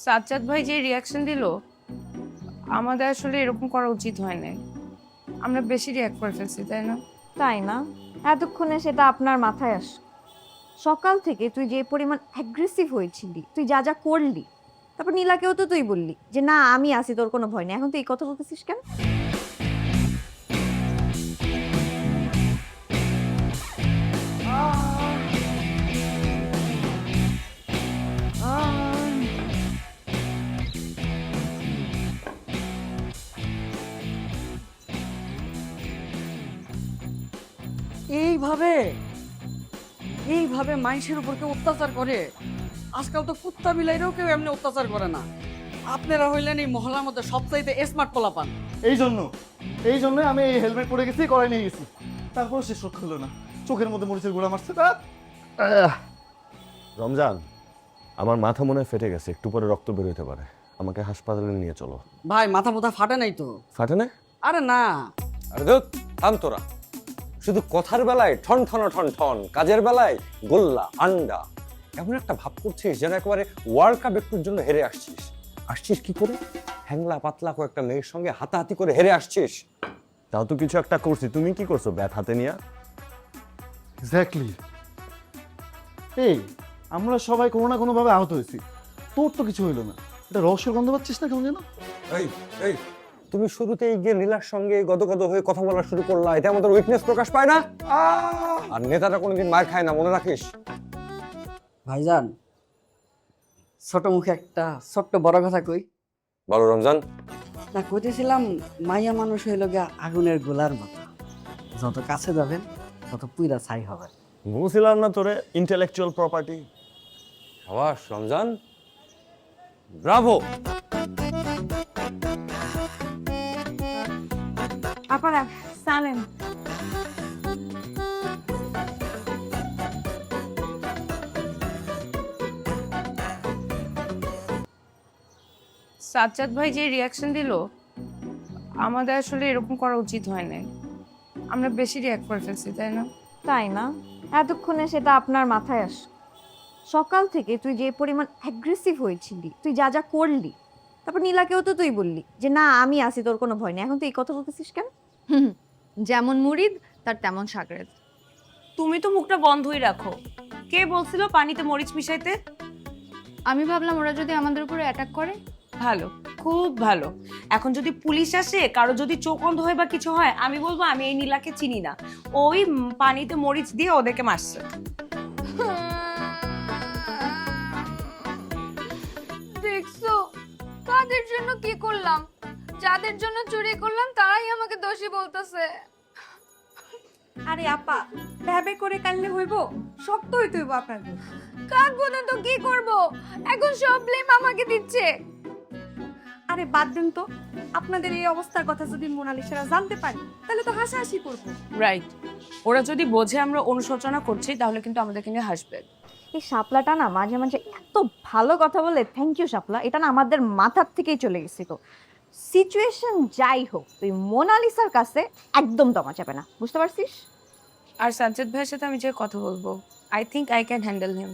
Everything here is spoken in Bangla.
সাজ্জাদ ভাই যে রিয়াকশন দিল আমাদের আসলে এরকম করা উচিত হয় না। আমরা বেশি রিয়াক্ট করে ফেলছি, তাই না? তাই না? এতক্ষণে সেটা আপনার মাথায় আস। সকাল থেকে তুই যে পরিমাণ অ্যাগ্রেসিভ হয়েছিলি, তুই যা যা করলি, তারপর নীলাকেও তো তুই বললি যে না আমি আছি, তোর কোনো ভয় নেই। এখন তুই এই কথা বলতেছিস কেন? এইভাবে এইভাবে মানুষের উপর কেউ অত্যাচার করে? আজকাল তো কুত্তা বিলাইরেও কেউ এমনি অত্যাচার করে না। আপনারা হইলেন এই মহল্লার মধ্যে সবচাইতে স্মার্ট পোলাপান। এই জন্যই আমি এই হেলমেট পরে গেছি, করাই নিয়ে গেছি। তারপর সে শোক হলো না, চোখের মধ্যে মরিচের গুঁড়া মারছে। রমজান, আমার মাথা মনে হয় ফেটে গেছে, একটু পরে রক্ত বের হতে পারে, আমাকে হাসপাতালে নিয়ে চলো। ভাই মাথা মোথা ফাটে নাই তো? ফাটে না? আরে না। আরে ধুত, থাম তোরা। শুধু কথার বেলায় ঠন ঠন ঠন ঠন, কাজের বেলায় গোল্লা আন্ডা। এমন একটা ভাব করছিস যেন একেবারে ওয়ার্ল্ড কাপ একটুর জন্য হেরে আসছিস কি করে? হ্যাংলা পাতলা কয়েকটা মেয়ের সঙ্গে হাতাহাতি করে হেরে আসছিস। তাও তো কিছু একটা করছি, তুমি কি করছো ব্যাট হাতে নিয়ে? এক্স্যাক্টলি। এই আমরা সবাই কোনো না কোনোভাবে আহত হয়েছি, তোর তো কিছু হইলো না। এটা রহস্যের গন্ধ পাচ্ছিস না কেমন যেন? এই এই তুমি শুরুতেই গিয়ে নীলার সঙ্গে গদগদ হয়ে কথা বলা শুরু করলা, এটা আমাদের উইকনেস প্রকাশ পায় না? আর নেতারা কোনোদিন মার খায় না, মনে রাখিস। ভাইজান, ছোট মুখে একটা ছোট্ট বড় কথা কই। বলো রমজান। না, কইতেছিলাম মাইয়া মানুষ হইল গিয়া আগুনের গোলার মতো, যত কাছে যাবেন তত পুইরা ছাই হবে। বুঝছিলাম না তোরে ইন্টেলেকচুয়াল প্রপার্টি। সাবাস রমজান, ব্রাভো। আপনারা সালেন। সাজ্জাদ ভাই যে রিয়াকশন দিল আমাদের আসলে এরকম করা উচিত হয় না। আমরা বেশি রিয়াক্ট করে ফেলছি, তাই না? তাই না? এতক্ষণে সেটা আপনার মাথায় আস। সকাল থেকে তুই যে পরিমাণ অ্যাগ্রেসিভ হয়েছিলি, তুই যা যা করলি, তারপর নীলাকেও তো তুই বললি যে না আমি আছি, তোর কোনো ভয় নেই। এখন তুই এই কথা বলতেছিস কেন? যেমন মুরিদ তার তেমন সাগরেদ। তুমি তো মুখটা বন্ধই রাখো। কে বলছিল পানিতে মরিচ মিশাইতে? আমি ভাবলাম ওরা যদি আমাদের উপরে অ্যাটাক করে। ভালো, খুব ভালো। এখন যদি পুলিশ আসে, কারো যদি চোখ অন্ধ হয় বা কিছু হয়, আমি বলবো আমি এই নীলাকে চিনি না, ওই পানিতে মরিচ দিয়ে ওদেরকে মারছে। দেখছো কাদের জন্য কি করলাম? যাদের জন্য চুরি করলাম তারাই আমাকে দোষী বলতেছে। আরে আপা, ভেবে করে কানলে হইব? শক্ত হইতে হইব আপনাদের। কাকবো না তো কি করব? এখন সব ব্লেম আমাকে দিচ্ছে। আরে বাদ দেন তো, আপনাদের এই অবস্থার কথা যদি মোনালিসারা জানতে পারে তাহলে তো হাসাহাসি করবো। রাইট, ওরা যদি বোঝে আমরা অনুশোচনা করছি তাহলে কিন্তু আমাদেরকে নিয়ে হাসবে। এই শাপলাটা না মাঝে মাঝে এত ভালো কথা বলে, থ্যাংক ইউ শাপলা। এটা না আমাদের মাথার থেকেই চলে গেছিল। সিচুয়েশন যাই হোক, তুই মোনালিসার কাছে একদম দমা যাবে না, বুঝতে পারছিস? আর সাজ্জাদ ভাইয়ের সাথে আমি যে কথা বলবো, I think I can handle him.